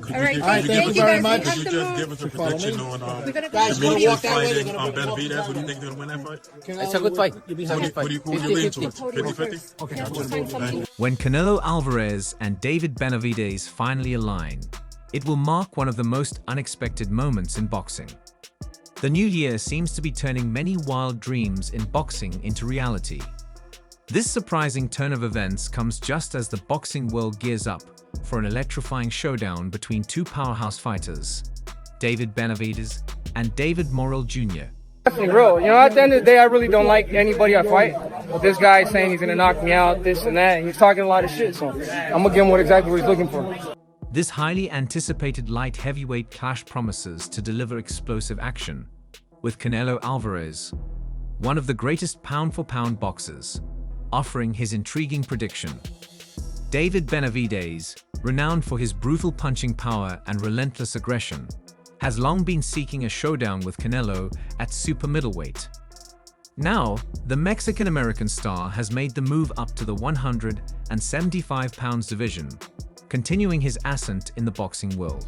All right, thank you very much. Could you just give us a prediction on Guys, we're gonna walk that way. Benavidez? What do you think is going to win that fight? It's a good fight. It's a good fight. Who do you lean to? 50-50? Okay. When Canelo Alvarez and David Benavidez finally align, it will mark one of the most unexpected moments in boxing. The new year seems to be turning many wild dreams in boxing into reality. This surprising turn of events comes just as the boxing world gears up for an electrifying showdown between two powerhouse fighters, David Benavidez and David Morrell Jr. Definitely real. You know, at the end of the day, I really don't like anybody I fight. But this guy is saying he's going to knock me out, this and that. And he's talking a lot of shit, so I'm going to give him exactly what he's looking for. This highly anticipated light heavyweight clash promises to deliver explosive action, with Canelo Alvarez, one of the greatest pound-for-pound boxers, offering his intriguing prediction. David Benavidez, renowned for his brutal punching power and relentless aggression, has long been seeking a showdown with Canelo at super middleweight. Now, the Mexican-American star has made the move up to the 175 pounds division, continuing his ascent in the boxing world.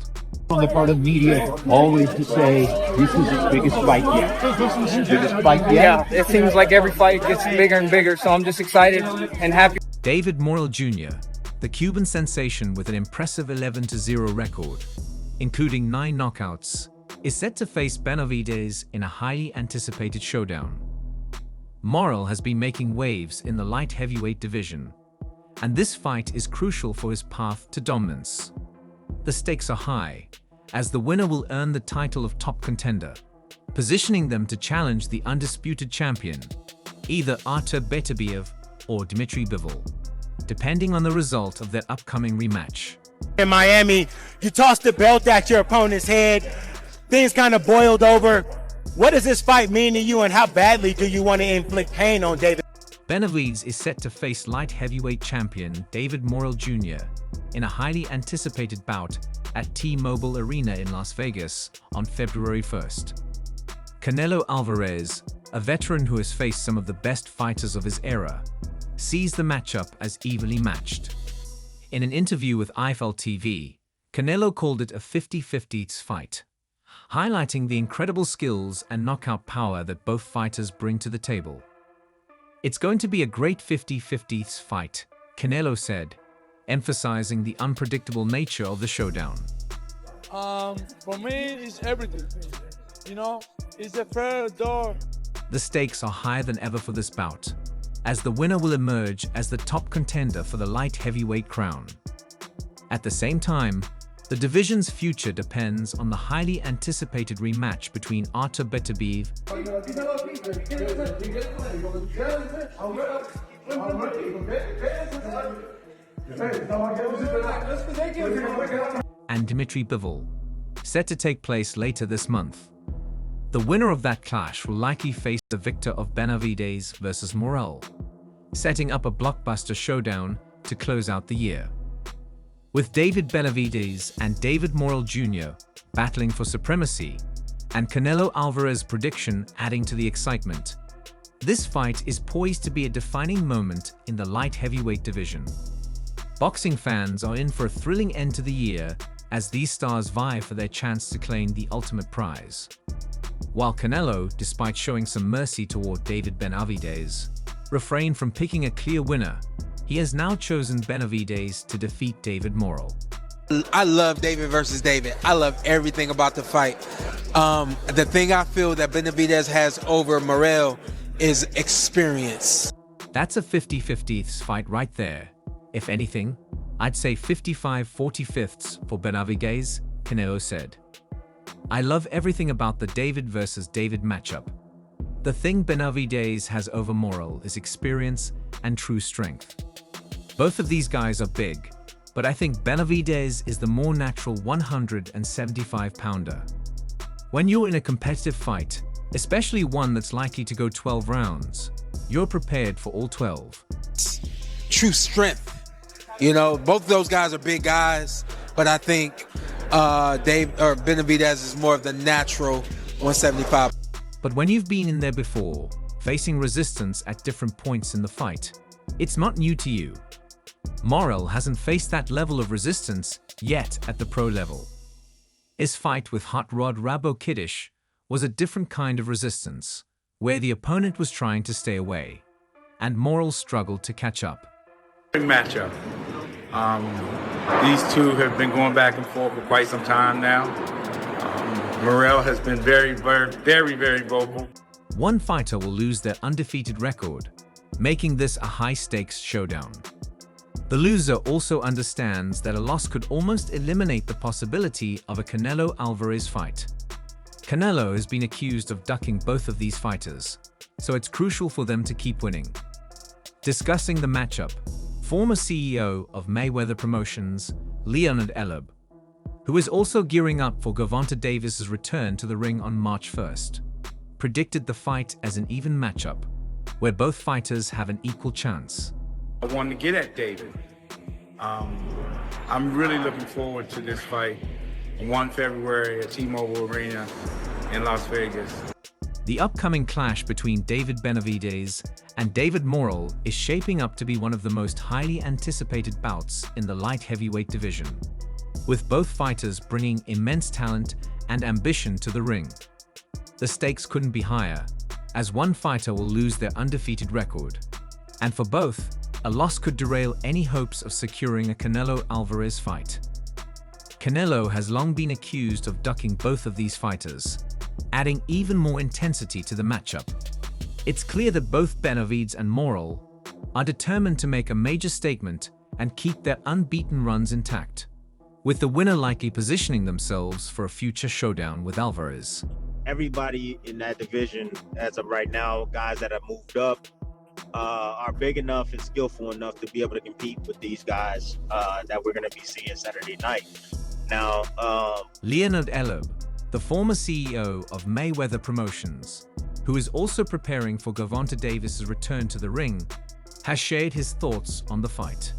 On the part of media, always to say, this is his biggest fight yet. This is his biggest fight yet. Yeah, it seems like every fight gets bigger and bigger, so I'm just excited and happy. David Morrell Jr., the Cuban sensation with an impressive 11-0 record, including 9 knockouts, is set to face Benavidez in a highly anticipated showdown. Morrell has been making waves in the light heavyweight division, and this fight is crucial for his path to dominance. The stakes are high, as the winner will earn the title of top contender, positioning them to challenge the undisputed champion, either Artur Beterbiev or Dmitry Bivol, depending on the result of their upcoming rematch. In Miami, you tossed the belt at your opponent's head. Things kind of boiled over. What does this fight mean to you, and how badly do you want to inflict pain on David? Benavidez is set to face light heavyweight champion David Morrell Jr. in a highly anticipated bout at T-Mobile Arena in Las Vegas on February 1st. Canelo Alvarez, a veteran who has faced some of the best fighters of his era, sees the matchup as evenly matched. In an interview with IFL TV, Canelo called it a 50-50 fight, highlighting the incredible skills and knockout power that both fighters bring to the table. "It's going to be a great 50-50 fight," Canelo said, emphasizing the unpredictable nature of the showdown. For me, it's everything. You know, it's a fair door. The stakes are higher than ever for this bout, as the winner will emerge as the top contender for the light heavyweight crown. At the same time, the division's future depends on the highly anticipated rematch between Artur Beterbiev and Dmitry Bivol, set to take place later this month. The winner of that clash will likely face the victor of Benavidez versus Morrell, setting up a blockbuster showdown to close out the year. With David Benavidez and David Morrell Jr. battling for supremacy, and Canelo Alvarez's prediction adding to the excitement, this fight is poised to be a defining moment in the light heavyweight division. Boxing fans are in for a thrilling end to the year as these stars vie for their chance to claim the ultimate prize. While Canelo, despite showing some mercy toward David Benavidez, refrained from picking a clear winner, he has now chosen Benavidez to defeat David Morrell. I love David versus David. I love everything about the fight. The thing I feel that Benavidez has over Morrell is experience. That's a 50-50 fight right there. If anything, I'd say 55-45 for Benavidez, Canelo said. "I love everything about the David versus David matchup. The thing Benavidez has over Morrell is experience and true strength. Both of these guys are big, but I think Benavidez is the more natural 175-pounder. When you're in a competitive fight, especially one that's likely to go 12 rounds, you're prepared for all 12. True strength. You know, both of those guys are big guys, but I think Benavidez is more of the natural 175. But when you've been in there before, facing resistance at different points in the fight, it's not new to you. Morrell hasn't faced that level of resistance yet at the pro level. His fight with Hot Rod Rabo Kiddish was a different kind of resistance, where the opponent was trying to stay away, and Morrell struggled to catch up. Matchup. These two have been going back and forth for quite some time now. Morrell has been very vocal. One fighter will lose their undefeated record, making this a high-stakes showdown. The loser also understands that a loss could almost eliminate the possibility of a Canelo Alvarez fight. Canelo has been accused of ducking both of these fighters, so it's crucial for them to keep winning. Discussing the matchup, former CEO of Mayweather Promotions, Leonard Eleb, who is also gearing up for Gervonta Davis's return to the ring on March 1st, predicted the fight as an even matchup, where both fighters have an equal chance. I wanted to get at David. I'm really looking forward to this fight on 1 February at T-Mobile Arena in Las Vegas. The upcoming clash between David Benavidez and David Morrell is shaping up to be one of the most highly anticipated bouts in the light heavyweight division, with both fighters bringing immense talent and ambition to the ring. The stakes couldn't be higher, as one fighter will lose their undefeated record, and for both, a loss could derail any hopes of securing a Canelo Alvarez fight. Canelo has long been accused of ducking both of these fighters, adding even more intensity to the matchup. It's clear that both Benavidez and Morrell are determined to make a major statement and keep their unbeaten runs intact, with the winner likely positioning themselves for a future showdown with Alvarez. Everybody in that division, as of right now, guys that have moved up, are big enough and skillful enough to be able to compete with these guys that we're going to be seeing Saturday night. Now, Leonard Eleb, the former CEO of Mayweather Promotions, who is also preparing for Gervonta Davis's return to the ring, has shared his thoughts on the fight.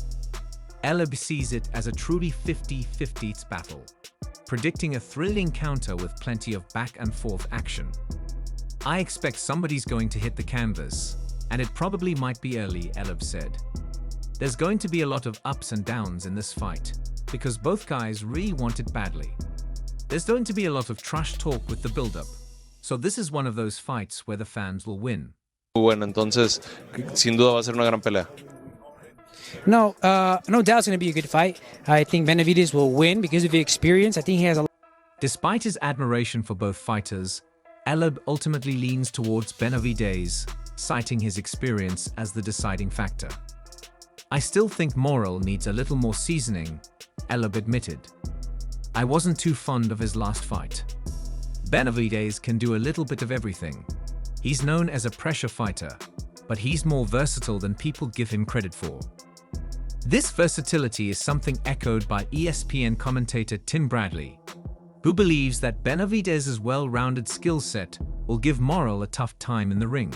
Eleb sees it as a truly 50-50 battle, predicting a thrilling encounter with plenty of back-and-forth action. "I expect somebody's going to hit the canvas, and it probably might be early," Eleb said. "There's going to be a lot of ups and downs in this fight, because both guys really want it badly. There's going to be a lot of trash talk with the build-up, so this is one of those fights where the fans will win." Bueno, entonces, sin duda va a ser una gran pelea. No doubt it's going to be a good fight. I think Benavidez will win because of the experience. I think he has a... Despite his admiration for both fighters, Eleb ultimately leans towards Benavidez, citing his experience as the deciding factor. "I still think Morrell needs a little more seasoning," Eleb admitted. "I wasn't too fond of his last fight. Benavidez can do a little bit of everything. He's known as a pressure fighter, but he's more versatile than people give him credit for." This versatility is something echoed by ESPN commentator Tim Bradley, who believes that Benavidez's well-rounded skill set will give Morrell a tough time in the ring.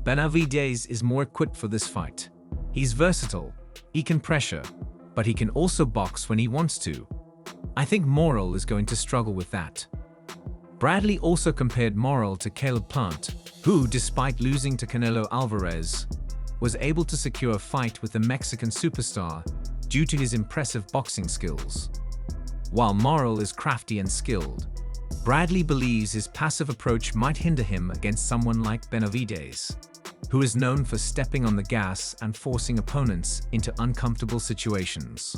Benavidez is more equipped for this fight. He's versatile, he can pressure, but he can also box when he wants to. I think Morrell is going to struggle with that. Bradley also compared Morrell to Caleb Plant, who, despite losing to Canelo Alvarez, was able to secure a fight with the Mexican superstar due to his impressive boxing skills. While Morrell is crafty and skilled, Bradley believes his passive approach might hinder him against someone like Benavidez, who is known for stepping on the gas and forcing opponents into uncomfortable situations.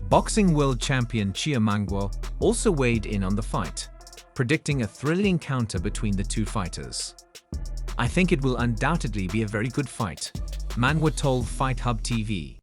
Boxing world champion Chia Mangwa also weighed in on the fight, predicting a thrilling encounter between the two fighters. "I think it will undoubtedly be a very good fight," Mangwa told Fight Hub TV.